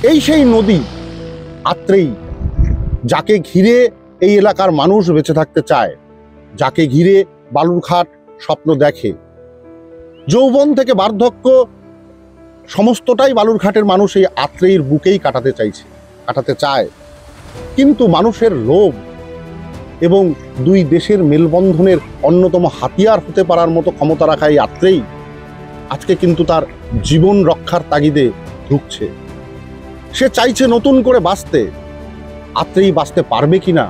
এই সেই নদী আত্রেই, যাকে ঘিরে এই এলাকার মানুষ বেঁচে থাকতে চায়, যাকে ঘিরে বালুরঘাট স্বপ্ন দেখে। যৌবন থেকে বার্ধক্য সমস্তটাই বালুরঘাটের মানুষ এই আত্রেইর বুকেই কাটাতে চায়। কিন্তু মানুষের লোভ এবং দুই দেশের মেলবন্ধনের অন্যতম হাতিয়ার হতে পারার মতো ক্ষমতা রাখা এই আত্রেই আজকে কিন্তু তার জীবন রক্ষার তাগিদে ঢুকছে। সে চাইছে নতুন করে বাঁচতে। আত্রেই বাঁচতে পারবে কিনা,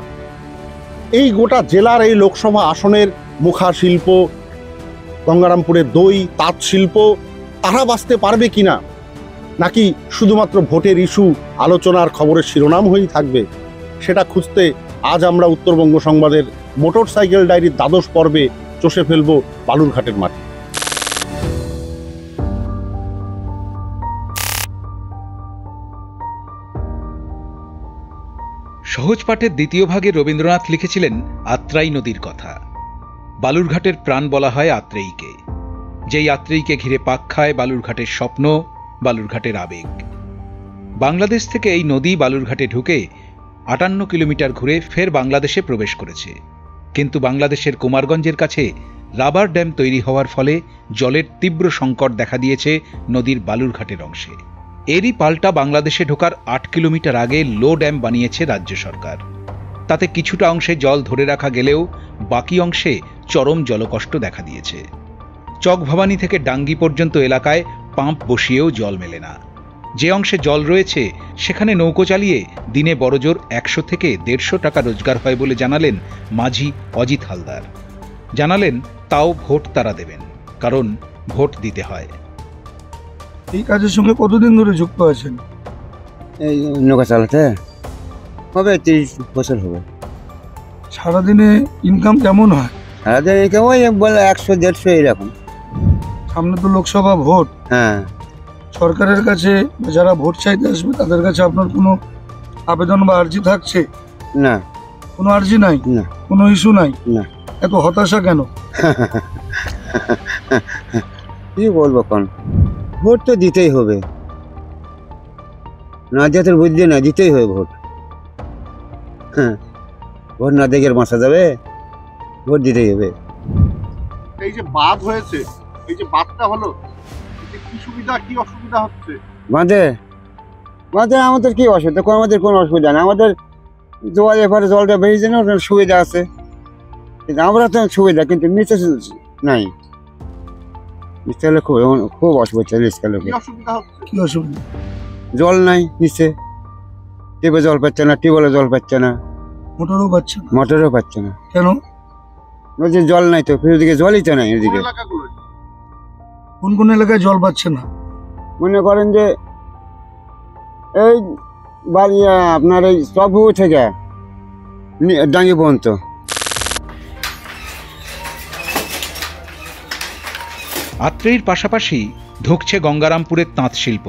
এই গোটা জেলার এই লোকসভা আসনের মুখা শিল্প, গঙ্গারামপুরের দই, তাঁত শিল্প, তারা বাঁচতে পারবে কিনা, নাকি শুধুমাত্র ভোটের ইস্যু আলোচনার খবরের শিরোনাম হয়েই থাকবে, সেটা খুঁজতে আজ আমরা উত্তরবঙ্গ সংবাদের মোটর সাইকেল ডায়েরির দ্বাদশ পর্বে চষে ফেলব বালুরঘাটের মাটি। সহজ পাঠের দ্বিতীয় ভাগে রবীন্দ্রনাথ লিখেছিলেন আত্রাই নদীর কথা। বালুরঘাটের প্রাণ বলা হয় আত্রেইকে, যেই আত্রেইকে ঘিরে পাক খায় বালুরঘাটের স্বপ্ন, বালুরঘাটের আবেগ। বাংলাদেশ থেকে এই নদী বালুরঘাটে ঢুকে 58 কিলোমিটার ঘুরে ফের বাংলাদেশে প্রবেশ করেছে। কিন্তু বাংলাদেশের কুমারগঞ্জের কাছে রাবার ড্যাম তৈরি হওয়ার ফলে জলের তীব্র সংকট দেখা দিয়েছে নদীর বালুরঘাটের অংশে। এরই পাল্টা বাংলাদেশে ঢোকার 8 কিলোমিটার আগে লো ড্যাম বানিয়েছে রাজ্য সরকার। তাতে কিছুটা অংশে জল ধরে রাখা গেলেও বাকি অংশে চরম জলকষ্ট দেখা দিয়েছে। চকভবানী থেকে ডাঙ্গি পর্যন্ত এলাকায় পাম্প বসিয়েও জল মেলে না। যে অংশে জল রয়েছে সেখানে নৌকো চালিয়ে দিনে বড়জোর 100 থেকে 150 টাকা রোজগার হয় বলে জানালেন মাঝি অজিত হালদার। জানালেন তাও ভোট তারা দেবেন, কারণ ভোট দিতে হয়। এই কাজের সঙ্গে কতদিন ধরে যুক্ত আছেন? এই নৌকা চালাতে হবে 30 বছর হবে। সারাদিনে ইনকাম কেমন হয়? সারাদিন ওই বলে 100-150 এরকম। সামনে তো লোকসভা ভোট। হ্যাঁ, সরকারের কাছে যারা ভোট চাইতে আসবে তাদের কাছে আপনার কোনো আবেদন বা আর্জি থাকছে? না, কোনো আর্জি নাই, না, কোনো ইস্যু নাই। না। এত হতাশা কেন? কি বলবো, কোন ভোট তো দিতেই হবে, না যাতে বুঝলি না, দিতেই হবে ভোট। হ্যাঁ, ভোট না দেখে বাঁচা যাবে, ভোট দিতেই হবে। এই যে বাঁধ হয়েছে, এই যে বাঁধটা হলো, কি সুবিধা কি অসুবিধা হচ্ছে? বাঁধে আমাদের কি অসুবিধা? আমাদের কোনো অসুবিধা না। আমাদের জল এবারে জলটা বেরিয়েছে না, ওটার সুবিধা আছে, কিন্তু আমরা তো সুবিধা, কিন্তু নিচে নাই। নিচে হলে খুব অসুবিধা। কি অসুবিধা? জল নাই নিচে, টিপে জল পাচ্ছে না, টিউবওয়েলে জল পাচ্ছে না, মোটরও পাচ্ছে না। মোটরও পাচ্ছে না। কেন? বলছে জল নাই তো, এদিকে জলই তো নাই। এদিকে কোন কোন এলাকায় জল পাচ্ছে না? মনে করেন যে এই বাড়ি আপনার এই সবু থেকে ডাঙ্গি পর্যন্ত। আত্রেইর পাশাপাশি ঢুকছে গঙ্গারামপুরের তাঁত শিল্প।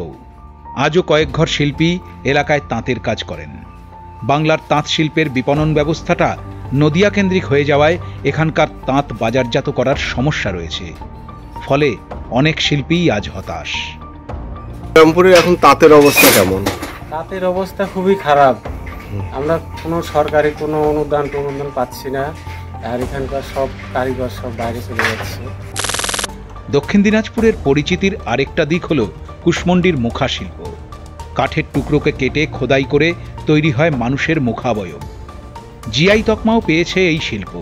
আজও কয়েক ঘর শিল্পী এলাকায় তাঁতের কাজ করেন। বাংলার তাঁত শিল্পের বিপণন ব্যবস্থাটা নদিয়া কেন্দ্রিক হয়ে যাওয়ায় এখানকার তাঁত বাজারজাত করার সমস্যা রয়েছে। ফলে অনেক শিল্পীই আজ হতাশ। রামপুরে এখন তাঁতের অবস্থা কেমন? তাঁতের অবস্থা খুবই খারাপ। আমরা কোনো সরকারি কোনো অনুদান পাচ্ছি না, আর এখানকার সব কারিগর সব বাইরে চলে যাচ্ছে। দক্ষিণ দিনাজপুরের পরিচিতির আরেকটা দিক হল কুশমন্ডির মুখা শিল্প। কাঠের টুকরোকে কেটে খোদাই করে তৈরি হয় মানুষের মুখাবয়ব। জিআই তকমাও পেয়েছে এই শিল্প,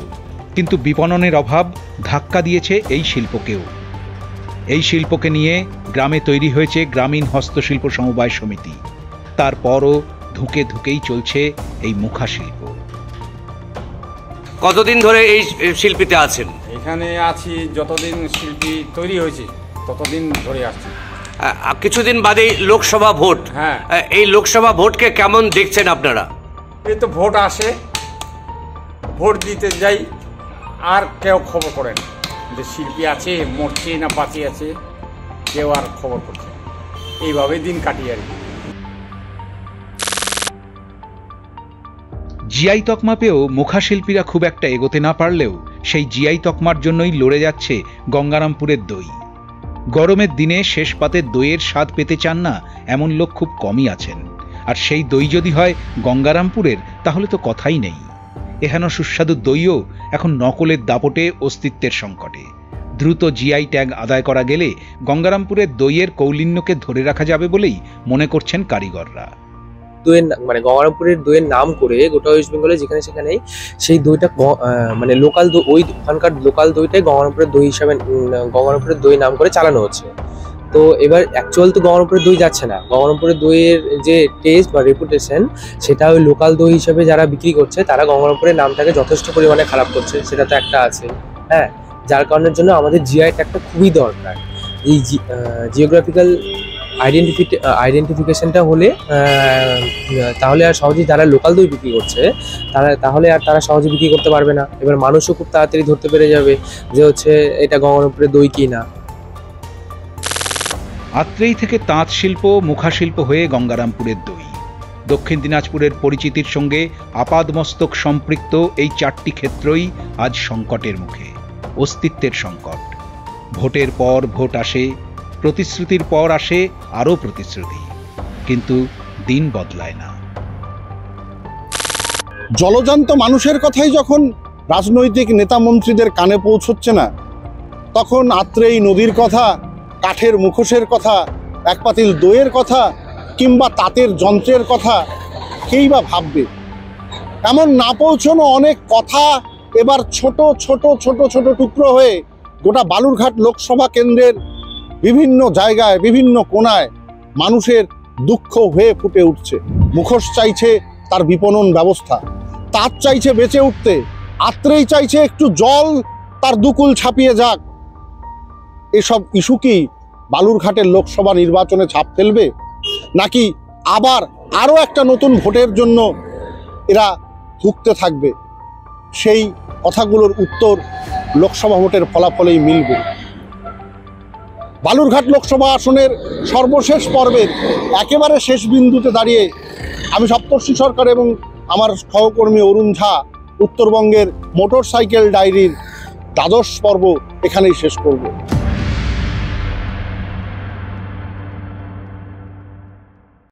কিন্তু বিপণনের অভাব ধাক্কা দিয়েছে এই শিল্পকেও। এই শিল্পকে নিয়ে গ্রামে তৈরি হয়েছে গ্রামীণ হস্তশিল্প সমবায় সমিতি। তারপরও ধুকে ধুকেই চলছে এই মুখা শিল্প। কতদিন ধরে এই শিল্পীতে আছেন? এখানে আছি যতদিন শিল্পী তৈরি হয়েছে ততদিন ধরে আসছি। কিছুদিন বাদেই লোকসভা ভোট। হ্যাঁ, এই লোকসভা ভোটকে কেমন দেখছেন আপনারা? এই তো ভোট আসে, ভোট দিতে যাই, আর কেউ খবর করেন যে শিল্পী আছে, মরছে না বাঁচে আছে, কেউ আর খবর করছে। এইভাবে দিন কাটিয়ে আর কি। জিআই তকমা পেয়েও মুখা শিল্পীরা খুব একটা এগোতে না পারলেও সেই জিআই তকমার জন্যই লড়ে যাচ্ছে গঙ্গারামপুরের দই। গরমের দিনে শেষ পাতের দইয়ের স্বাদ পেতে চান না এমন লোক খুব কমই আছেন। আর সেই দই যদি হয় গঙ্গারামপুরের, তাহলে তো কথাই নেই। এখানে সুস্বাদু দইও এখন নকলের দাপটে অস্তিত্বের সংকটে। দ্রুত জিআই ট্যাগ আদায় করা গেলে গঙ্গারামপুরের দইয়ের কৌলিন্যকে ধরে রাখা যাবে বলেই মনে করছেন কারিগররা। দইয়ের মানে গঙ্গারামপুরের দইয়ের নাম করে গোটা ওয়েস্ট বেঙ্গলে যেখানে সেখানেই সেই দইটা মানে লোকাল ওই ওখানকার লোকাল দইটাই গঙ্গারামপুরের দই হিসাবে গঙ্গারামপুরের দই নাম করে চালানো হচ্ছে। তো এবার অ্যাকচুয়াল তো গঙ্গারামপুরের দই যাচ্ছে না, গঙ্গারামপুরের দইয়ের যে টেস্ট বা রেপুটেশন সেটা ওই লোকাল দই হিসেবে যারা বিক্রি করছে তারা গঙ্গারামপুরের নামটাকে যথেষ্ট পরিমাণে খারাপ করছে, সেটা তো একটা আছে। হ্যাঁ, যার কারণের জন্য আমাদের জিআই ট্যাগটা খুবই দরকার। এই জিওগ্রাফিক্যাল আইডেন্টিফিকেশনটা হলে তাহলে আর সহজেই যারা লোকাল দই বিক্রি করছে তারা সহজে বিক্রি করতে পারবে না। এবার মানুষও খুব তাড়াতাড়ি ধরতে পেরে যাবে যে হচ্ছে এটা গঙ্গারামপুরের দই কি না। আত্রেই থেকে তাঁত শিল্প, মুখা শিল্প হয়ে গঙ্গারামপুরের দই। দক্ষিণ দিনাজপুরের পরিচিতির সঙ্গে আপাদমস্তক সম্পৃক্ত এই 4টি ক্ষেত্রই আজ সংকটের মুখে, অস্তিত্বের সংকট। ভোটের পর ভোট আসে, প্রতিশ্রুতির পর আসে আরও প্রতিশ্রুতি, কিন্তু দিন বদলায় না। জলজান্ত মানুষের কথাই যখন রাজনৈতিক নেতা মন্ত্রীদের কানে পৌঁছচ্ছে না, তখন আত্রেই নদীর কথা, কাঠের মুখোশের কথা, এক পাতিল দইয়ের কথা কিংবা তাঁতের যন্ত্রের কথা কেই বা ভাববে? এমন না পৌঁছানো অনেক কথা এবার ছোট ছোট ছোট ছোট টুকরো হয়ে গোটা বালুরঘাট লোকসভা কেন্দ্রের বিভিন্ন জায়গায়, বিভিন্ন কোণায় মানুষের দুঃখ হয়ে ফুটে উঠছে। মুখোশ চাইছে তার বিপণন ব্যবস্থা, তাঁত চাইছে বেঁচে উঠতে, আত্রেই চাইছে একটু জল তার দুকুল ছাপিয়ে যাক। এসব ইস্যু কি বালুরঘাটের লোকসভা নির্বাচনে ছাপ ফেলবে, নাকি আবার আরও একটা নতুন ভোটের জন্য এরা ধুঁকতে থাকবে? সেই কথাগুলোর উত্তর লোকসভা ভোটের ফলাফলেই মিলবে। বালুরঘাট লোকসভা আসনের সর্বশেষ পর্বের একেবারে শেষ বিন্দুতে দাঁড়িয়ে আমি সপ্তর্ষি সরকার এবং আমার সহকর্মী অরুণ ঝা উত্তরবঙ্গের মোটরসাইকেল ডায়েরির 12 পর্ব এখানেই শেষ করব।